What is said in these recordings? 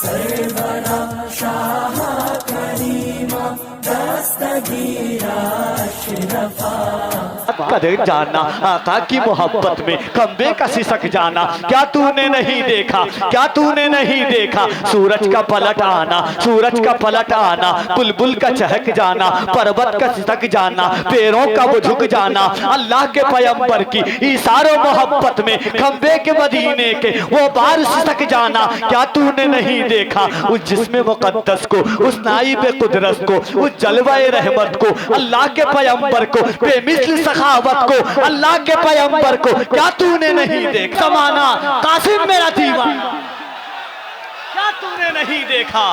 सरवरा शाह करीमा दस्तगीरा अशरफा। कदर जाना आका की मोहब्बत में खंबे का सिसक जाना, क्या तूने नहीं देखा, क्या तूने नहीं देखा सूरज का पलट आना, सूरज का पलट आना, बुलबुल का चहक जाना, पर्वत का सिसक जाना, पैरों का वो झुक जाना, अल्लाह के पैगंबर की इशारों मोहब्बत में खंबे के मदीने के वो बार सिसक जाना, क्या तूने नहीं देखा उस जिस्म मुकद्दस को, उस नाइब कुदरत को, उस जलवाए रहमत को, अल्लाह के पैगंबर को, बेमिसल सखावत को, अल्लाह के पैगंबर को, क्या तूने नहीं देखा समाना कासिम मेरा दीवाना, क्या तूने नहीं देखा,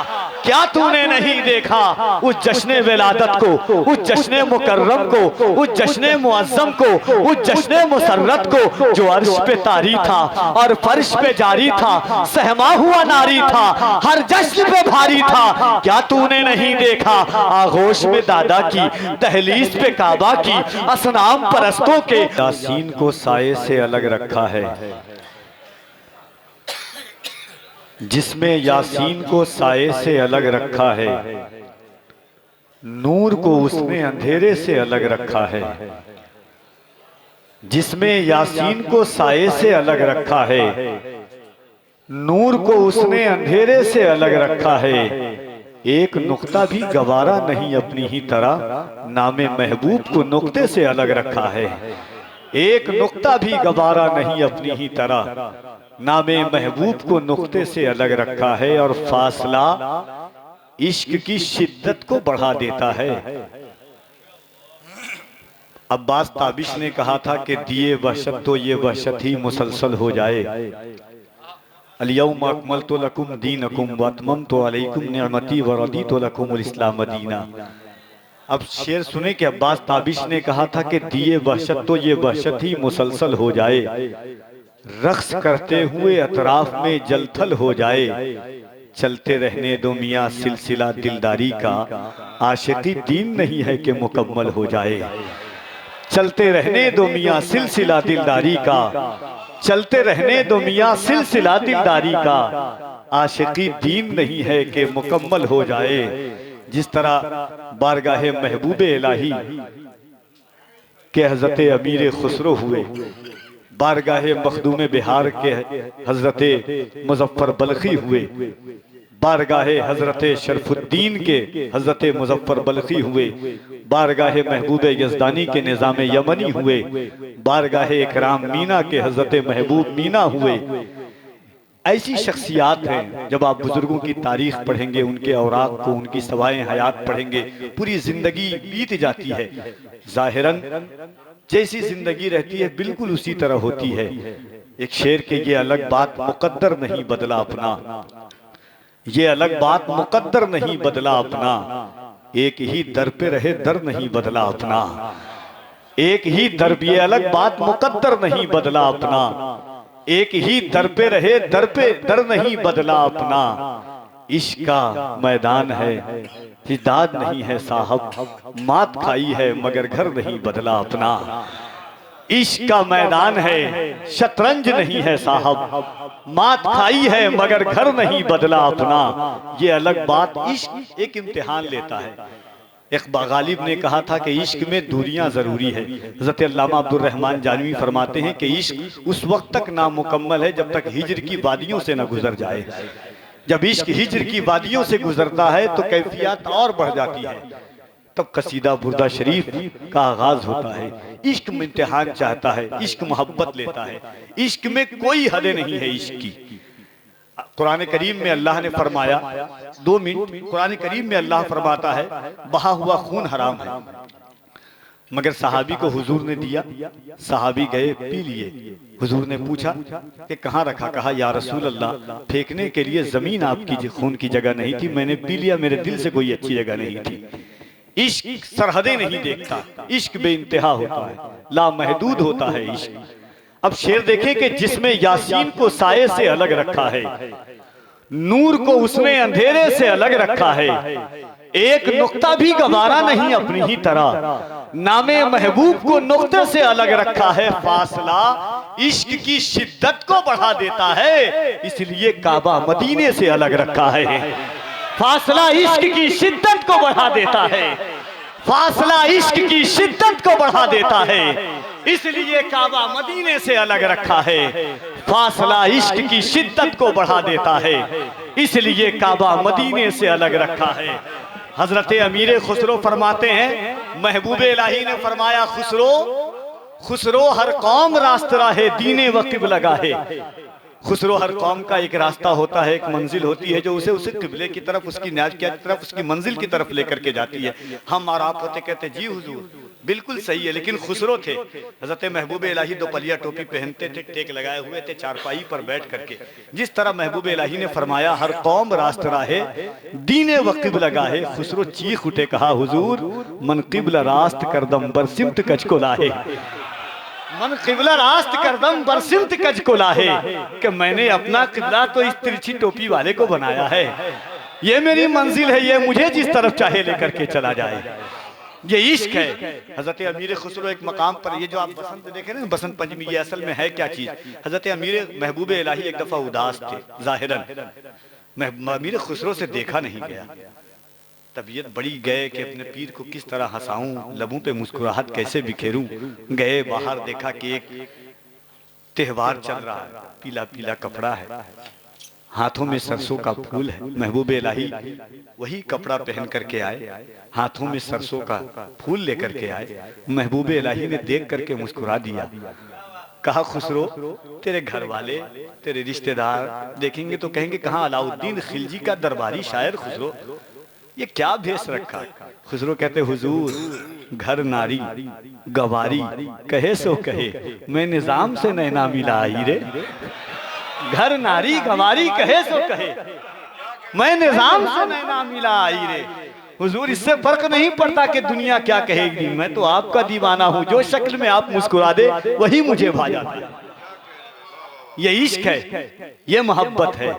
क्या तूने नहीं देखा उस जश्न विलादत को, उस जश्न मुकर्रम को, उस जश्न मुअज्जम को, उस जश्न मुसर्रत को जो अर्श पे तारी था और फर्श पे जारी था, सहमा हुआ नारी था, हर जश्न पे भारी था, क्या तूने नहीं देखा आगोश में दादा की, दहलीज पे काबा की, असनाम परस्तों के यासीन को साये से अलग रखा है, जिसमें यासीन को साये से अलग रखा है, नूर को उसने अंधेरे से अलग रखा है, जिसमें यासीन को साये से अलग रखा है, नूर को उसने अंधेरे से अलग रखा है, एक नुक्ता भी गवारा नहीं अपनी ही तरह, नामे महबूब को नुक्ते से अलग रखा है, एक नुक्ता भी गवारा नहीं अपनी ही तरह, नामे महबूब को नुक्ते से अलग रखा है, और फासला इश्क की शिद्दत को बढ़ा देता है। अब्बास ताबिश ने कहा था कि दिए वहशत तो ये वहशत ही मुसलसल हो जाए, अल-यौम अकमलतु लकुम दीनकुम व अतममतु अलैकुम निअमती व रदीतु लकुमुल इस्लाम दीना। अब शेर सुने कि अब्बास ताबिश ने कहा था कि दिए वहशत तो ये वहशत ही मुसलसल हो जाए, रक्स करते हुए अतराफ में जलथल हो जाए, चलते रहने दो मियाँ सिलसिला दिलदारी का, आशिकी दीन नहीं है कि मुकम्मल हो जाए, चलते रहने दो मियाँ सिलसिला दिलदारी का, चलते रहने दो मियाँ सिलसिला दिलदारी का, आशिकी दीन नहीं है कि मुकम्मल हो जाए। जिस तरह बारगाहे महबूबे इलाही के हजरत अमीर खुसरो हुए, बारगाहे मखदूम बिहार के हजरत मुजफ्फर बल्खी हुए, बारगाहे हजरत शरफुद्दीन के हजरत मुजफ्फर बल्खी हुए, बारगाहे महबूब यज़दानी के निज़ाम यमनी हुए, बारगाहे इकराम मीना के हजरत महबूब मीना हुए। ऐसी शख्सियात हैं, जब आप बुजुर्गों की तारीख पढ़ेंगे, उनके औराक को, उनकी सवाएं हयात पढ़ेंगे, पूरी जिंदगी बीत जाती है, जाहिरन जैसी जिंदगी रहती है बिल्कुल उसी तरह होती है। एक शेर के ये अलग बात मुकद्दर नहीं बदला अपना, ये अलग बात मुकद्दर नहीं बदला अपना, एक ही दर पे रहे दर नहीं बदला अपना, एक ही दर पे, ये अलग बात मुकद्दर नहीं बदला अपना, एक ही दर पे रहे दर पे दर नहीं बदला अपना, इश्क का मैदान है हिदाद नहीं है साहब, मात खाई है मगर घर नहीं बदला अपना, इश्क का मैदान है शतरंज नहीं है साहब, मात खाई है मगर घर नहीं बदला अपना, ये अलग बात। इश्क एक इम्तिहान लेता है। इक़बाल गालिब ने कहा था कि इश्क में दूरियां जरूरी है। हज़रत अल्लामा अब्दुर रहमान जानवी फरमाते हैं कि इश्क उस वक्त तक नामुकम्मल है जब तक हिज्र की वादियों से न गुजर जाए। जब इश्क हिज्र की वादियों से गुजरता है तो कैफियत और बढ़ जाती है, तब कसीदा बुर्दा शरीफ का आगाज होता है। इश्क में इम्तिहान चाहता है, इश्क मोहब्बत लेता है, इश्क में कोई हद नहीं है इश्क की। कुरान करीम में अल्लाह ने फरमाया, 2 मिनट, कुरान करीम में अल्लाह फरमाता है बहा हुआ खून हराम है, मगर सहाबी को हुजूर ने दिया, सहाबी गए पी लिए। हुजूर ने पूछा कि कहाँ रखा? कहा या रसूल अल्लाह, फेंकने के लिए जमीन आपकी खून की जगह नहीं थी, मैंने पी लिया, मेरे दिल से कोई अच्छी जगह नहीं थी। इश्क सरहदें नहीं देखता, इश्क बेइंतहा होता है, लामहदूद होता है इश्क। अब शेर देखें कि जिसमें यासीन को साये से अलग रखा है, नूर को उसने अंधेरे से अलग रखा है, एक नुक्ता भी गवारा नहीं अपनी ही तरह, नामे महबूब को नुक्ते से अलग रखा है, फासला इश्क की शिद्दत को बढ़ा देता है, इसलिए काबा मदीने से अलग रखा है। फासला इश्क की शिद्दत को बढ़ा देता है, फासला इश्क की शिद्दत को बढ़ा देता है, इसलिए काबा मदीने से अलग रखा है। फासला इश्क की शिद्दत को बढ़ा देता है, इसलिए काबा मदीने से अलग रखा है। हजरत अमीर खुसरो फरमाते हैं, महबूब इलाही ने फरमाया, खुसरो खुसरो हर कौम रास्त राहे दीने व क़िबला गाहे। खुसरो हर कौम का एक रास्ता होता है, एक मंजिल होती है जो उसे किबले की तरफ, उसकी न्याज की तरफ, उसकी मंजिल की तरफ लेकर के जाती है। हम और आप होते कहते जी हुजूर बिल्कुल सही है, लेकिन खुसरो थे। हजरत महबूब इलाही दो पलिया टोपी पहनते थे, टेक लगाए हुए थे, चारपाई पर बैठ करके। जिस तरह महबूब इलाही ने फरमाया हर कौम रास्त राहे दीने व क़िबला गाहे, खुसरो चीख उठे, कहा हुजूर मन क़िबला रास्त करदम बरसिमत कच को लाहे। मन क़िबला रास्त करदम बरसिमत कच को लाहे, कि मैंने अपना क़िबला तो इस तिरछी टोपी वाले को बनाया है, ये मेरी मंजिल है, ये मुझे जिस तरफ चाहे लेकर के चला जाए, ये इश्क है। हजरत अमीर खुसरो एक मकाम पर, ये जो आप बसंत देखे ना, बसंत पंचमी, ये असल में है क्या चीज। हजरत अमीर महबूब इलाही एक दफा उदास थे जाहिरन, अमीर खुसरो से देखा नहीं गया, तबीयत बड़ी गए कि अपने पीर को किस तरह हंसाऊं, लबों पे मुस्कुराहट कैसे बिखेरूं। गए बाहर, देखा कि एक त्योहार चल रहा है, पीला पीला कपड़ा है, हाथों में सरसों का फूल है। महबूब इलाही वही कपड़ा पहन करके आए, हाथों में सरसों का फूल लेकर के आए। महबूब इलाही ने देख करके मुस्कुरा दिया, कहा खुसरो तेरे घर वाले, तेरे रिश्तेदार देखेंगे तो कहेंगे कहाँ अलाउद्दीन खिलजी का दरबारी शायर खुसरो, ये क्या भेष रखा। खुसरो कहते हुजूर घर नारी गवारी कहे सो कहे, मैं निजाम से नैना मिला आई रे। घर नारी गवारी कहे सो कहे, मैं निजाम से नैना मिला आई रे। हुजूर इससे फर्क नहीं पड़ता कि दुनिया क्या कहेगी, मैं तो आपका दीवाना हूं, जो शक्ल में आप मुस्कुरा दे वही मुझे भा जाता है। ये इश्क है, ये मोहब्बत है।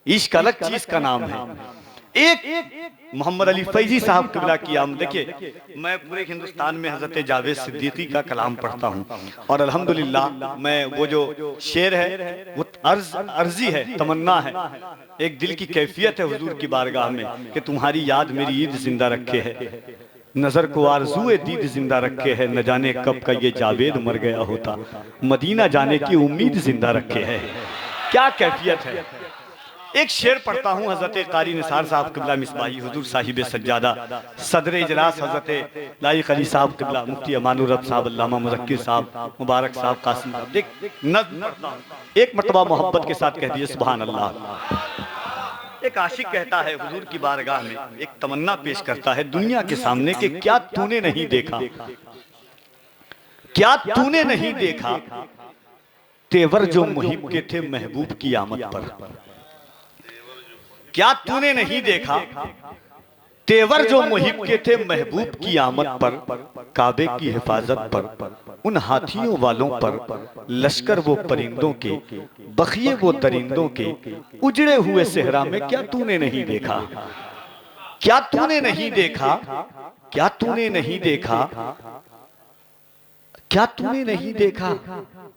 इश्क अलग चीज का नाम है। एक मोहम्मद अली फैजी साहब क़िबला की आमद, देखिए मैं पूरे हिंदुस्तान में हजरत जावेद सिद्दीकी का कलाम पढ़ता हूँ, और अल्हम्दुलिल्लाह मैं वो जो शेर है वो अर्जी है, तमन्ना है, एक दिल की कैफियत है हुजूर की बारगाह में कि तुम्हारी याद मेरी ईद जिंदा रखे है, नजर को आरज़ूए दीद जिंदा रखे है, न जाने कब का ये जावेद मर गया होता, मदीना जाने की उम्मीद जिंदा रखे है। क्या कैफियत है। एक शेर पढ़ता हूँ, हजरत कारी निसार साहब क़िबला मिसबाही हुजूर साहिब सज्जादा, सदर इजलास हजरत लाइक अली साहब क़िबला, मुफ्ती अमानुर रब साहब, अल्लामा मुज़क्किर साहब, मुबारक साहब, कासिम साहब, देख नज़्म पढ़ता हूँ, एक मरतबा मोहब्बत के साथ कह दिए सुभान अल्लाह। एक आशिक कहता है हुजूर की बारगाह में, एक तमन्ना पेश करता है दुनिया के सामने कि क्या तूने नहीं देखा, क्या तूने नहीं देखा तेवर जो मुहिब के थे महबूब की आमद पर। क्या तूने नहीं देखा तेवर जो मुहिब के थे महबूब की आमद पर, काबे की हिफाजत पर, उन हाथियों वालों पर, लश्कर वो परिंदों के, बखिए वो दरिंदों के, उजड़े हुए सेहरा में क्या तूने नहीं देखा, क्या तूने नहीं देखा, क्या तूने नहीं देखा, क्या तूने नहीं देखा,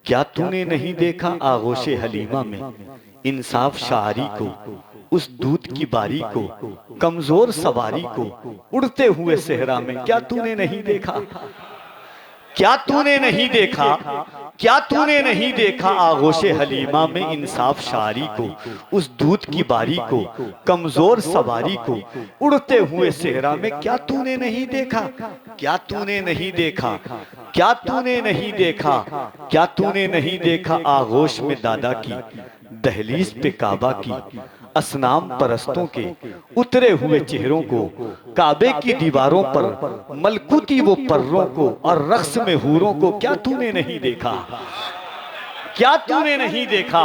क्या तूने नहीं देखा आगोशे हलीमा में इंसाफ शारी को, उस दूत की बारी को, कमजोर सवारी को, उड़ते हुए सेहरा में क्या तूने नहीं देखा, क्या तूने नहीं देखा, क्या तूने नहीं देखा आगोशे हलीमा में इंसाफ शारी को, उस दूत की बारी को, कमजोर सवारी को, उड़ते हुए सेहरा में क्या तूने नहीं देखा, क्या तूने नहीं देखा, क्या तूने नहीं देखा, क्या तूने नहीं देखा आगोश में दादा की, दहलीज पे काबा की, असनाम परस्तों के उतरे हुए चेहरों को, काबे की दीवारों पर मलकुती वो पर्रों को, और रक्स में हूरों को क्या तूने नहीं देखा, क्या तूने नहीं देखा,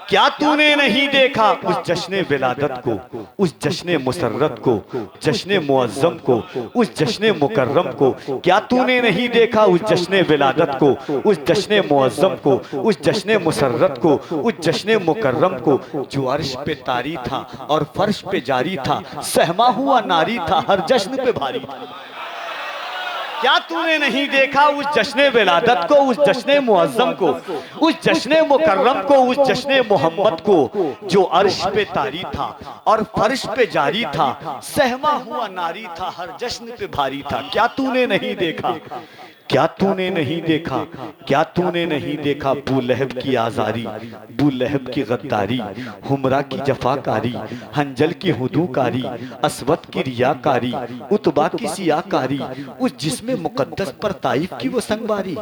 क्या तूने नहीं देखा उस जश्न विलादत को, उस जश्न मुसर्रत को, जश्न मुअज्जम को, उस जश्न मुकर्रम को, क्या तूने नहीं देखा उस जश्न विलादत को, उस जश्न मुअज्जम को, उस जश्न मुसर्रत को, उस जश्न मुकर्रम को, जो अर्श पे तारी था और फर्श पे जारी था, सहमा हुआ नारी था हर जश्न पे भारी था। क्या तूने नहीं देखा उस जश्न विलादत को, उस जश्न मुअज्जम को, उस जश्न मुकर्रम को, उस जश्न मोहम्मद को जो अर्श पे तारी था और फर्श पे जारी था, सहमा हुआ नारी था, हर जश्न पे भारी था। क्या तूने नहीं देखा, क्या तूने नहीं देखा, क्या तूने नहीं देखा अबू लहब की आजारी, अबू लहब की गद्दारी, हुमरा की जफाकारी, हंजल की हुदूकारी, असवद की रियाकारी, उतबा की सियाकारी, उस जिस्म मुकद्दस पर ताइफ की वो संगवारी।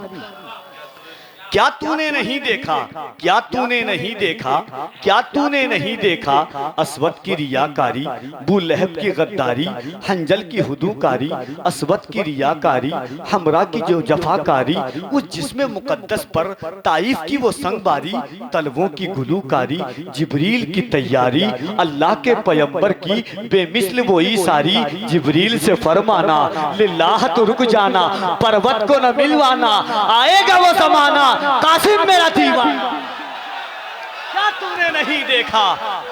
क्या तूने नहीं देखा, क्या तूने नहीं देखा, क्या तूने नहीं देखा असवद की रियाकारी, अबू लहब की गद्दारी, हंजल की हुदूकारी, असवद की रियाकारी, हमरा की जो जफाकारी, उस जिस्म मुकद्दस पर ताइफ की वो संगबारी, तलवों की गुलूकारी, जिब्रील की तैयारी, अल्लाह के पैगंबर की बेमिसल वही सारी। जिब्रील से फरमाना लिल्लाह तो रुक जाना, पर्वत को न मिलवाना, आएगा वो जमाना कासिम मेरा दीवाना। क्या तूने नहीं देखा,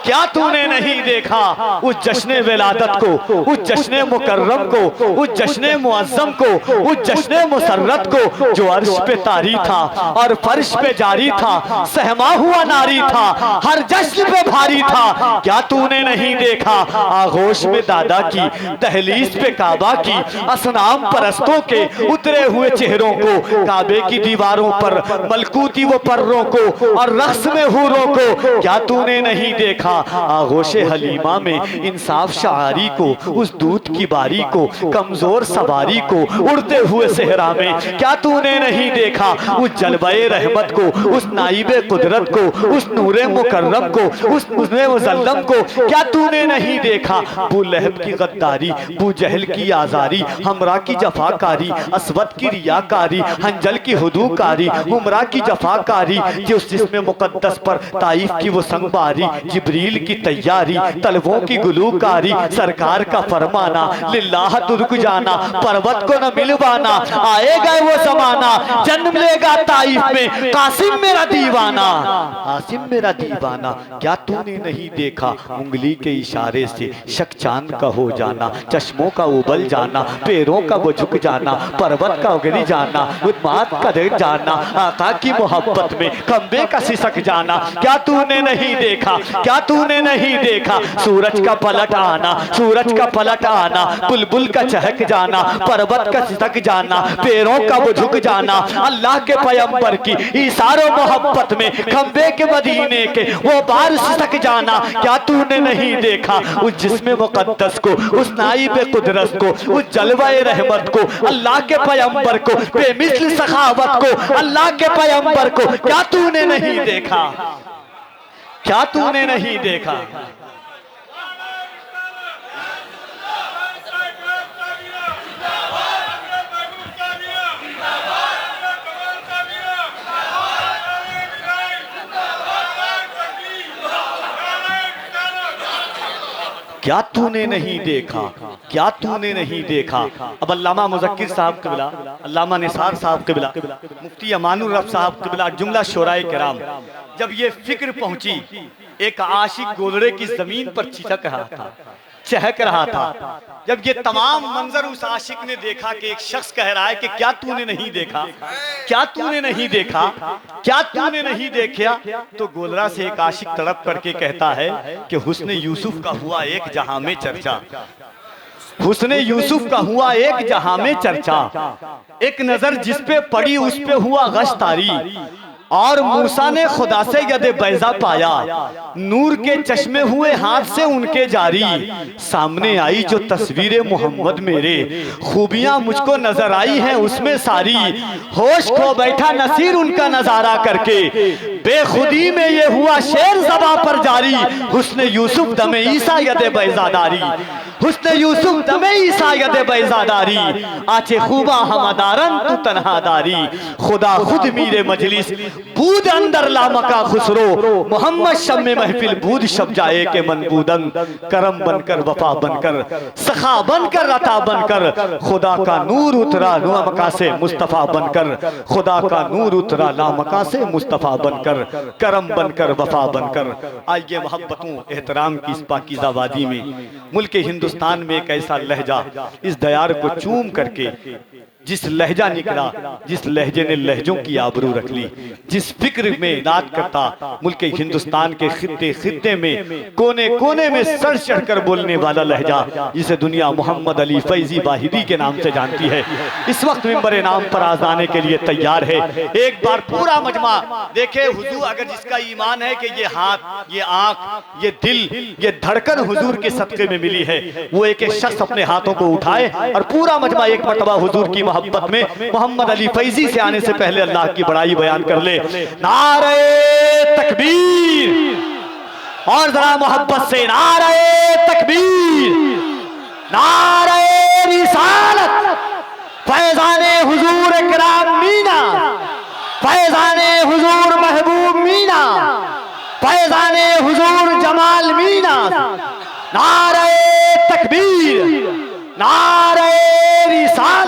क्या तूने नहीं देखा उस जश्न विलादत को, उस जश्न मुकर्रम को, उस जश्न मुअज्जम को, उस जश्न मुसर्रत को जो अर्श पे तारी था और फर्श पे जारी था, सहमा हुआ नारी था, हर जश्न पे भारी था। क्या तूने नहीं देखा आगोश में दादा की, दहलीज पे काबा की, असनाम परस्तों के उतरे हुए चेहरों को, काबे की दीवारों पर मलकूती वो पर्रों को और रक्स में हूरों को। क्या तूने नहीं देखा आगोशे हलीमा में इंसाफ शारी को, उस दूत की बारी को, कमजोर सवारी को, उड़ते हुए सहरा में। क्या तूने नहीं देखा उस जलवाए रहमत को, उस नाइबे कुदरत को, उस नूरे मुकर्रम को, उस मुज़ने मुज़ल्लम को। क्या तूने नहीं देखा अबू लहब की गद्दारी, अबू जहल की आजारी, हमरा की जफाकारी, असवद की रियाकारी, हंजल की हुदूकारी, हुमरा की जफाकारी, जिसमें मुकद्दस पर ताइफ की वो संगबारी, जिब्रील की तैयारी, तलवों की गुलूकारी, सरकार का फरमाना लिल्लाह तो रुक जाना, पर्वत को न मिलवाना, आएगा वो जमाना जन्म लेगा ताइफ में कासिम मेरा दीवाना, कासिम मेरा दीवाना। क्या तूने नहीं देखा उंगली के इशारे से शक चांद का हो जाना, चश्मों का उबल जाना, पैरों का वो झुक जाना, पर्वत का उगरी जाना, उन्माद का देख जाना, आका की मोहब्बत में खंबे का सिसक जाना। क्या तूने नहीं देखा, क्या तूने नहीं देखा सूरज का पलट आना, सूरज का पलट आना, बुलबुल का चहक जाना, पर्वत का सिसक जाना, पैरों का वो झुक जाना, अल्लाह के पैगंबर की इशारों मोहब्बत में खंबे के मदीने के वो बार सिसक जाना। क्या तूने नहीं देखा उस जिस्म मुकद्दस को, उस नाइब कुदरत को, उस जलवाए रहमत को, अल्लाह के पैगंबर को, बेमिसल सखावत को, अल्लाह के पैगंबर को। क्या तूने नहीं देखा, क्या तूने नहीं देखा। क्या तूने नहीं देखा, क्या तूने नहीं देखा। अब अल्लामा मुज़क्किर साहब क़िबला, अल्लामा निसार साहब क़िबला, मुफ्ती अमानुर रब साहब क़िबला, जुमला शोराए किराम, जब ये फिक्र पहुंची एक आशिक गोलड़े की जमीन पर चिचक रहा था, चहक रहा था, जब ये तमाम मंजर उस आशिक ने देखा कि एक शख्स कह रहा है कि क्या तूने नहीं देखा, क्या तूने नहीं देखा, क्या तूने नहीं देखा, तो गोलरा से एक आशिक तड़प करके कहता है कि हुस्न यूसुफ का हुआ एक जहां में चर्चा, हुस्न यूसुफ का हुआ एक जहां में चर्चा, एक नजर जिस पे पड़ी उस पे हुआ गश्तारी, और मूसा ने खुदा से यदे बैजा पाया, नूर के चश्मे हुए हाथ से उनके जारी, सामने आई जो तस्वीर मोहम्मद मेरे, खूबियां मुझको नजर आई हैं उसमें सारी, होश खो बैठा नसीर उनका नजारा करके, बेखुदी में ये हुआ शेर ज़बां पर जारी, हुस्न यूसुफ दमे ईसा यदे बैजादारी, हुस्न यूसुफ दमे ईसा यदे बैजादारी, आचे खूबा हमदारन तू तन्हादारी, खुदा खुद मीरे मजलिस बूद अंदर लामका खुसरो, मोहम्मद शब में महफिल बूद शब जाए के मनबूदन, करम बनकर वफा बनकर सखा बनकर रता बनकर, खुदा का नूर उतरा लामका से मुस्तफ़ा बनकर, खुदा का नूर उतरा लामका से मुस्तफ़ा बनकर, करम बनकर वफा बनकर। आइए मोहब्बतों एहतराम की इस पाकीज़ा वादी में, मुल्क हिंदुस्तान में एक ऐसा लहजा इस दयार को चूम करके जिस लहजा निकला, जिस लहजे ने लहजों की आबरू रख ली, जिस फिक्र में नात करता मुल्क हिंदुस्तान के खित्ते खित्ते में कोने कोने में सर चढ़कर बोलने वाला लहजा, जिसे दुनिया मोहम्मद अली फैजी वाहिदी के नाम से जानती है, इस वक्त मिंबर नाम पर आजाने के लिए तैयार है। एक बार पूरा मजमा देखे हुजूर, अगर जिसका ईमान है कि ये हाथ, ये आंख, ये दिल, ये धड़कन हुजूर के सदके में मिली है, वो एक एक शख्स अपने हाथों को उठाए और पूरा मजमा एक मरतबा हुजूर की मोहब्बत में मोहम्मद अली फैजी से आने से पहले अल्लाह की बड़ाई बयान कर ले। नारे तकबीर, और जरा मोहब्बत से नारे तकबीर, नारे रिसालत, फैजाने हुजूर किराम मीना, फैजाने हुजूर महबूब मीना, फैजाने हुजूर जमाल मीना। नारे तकबीर, नारे रिसालत,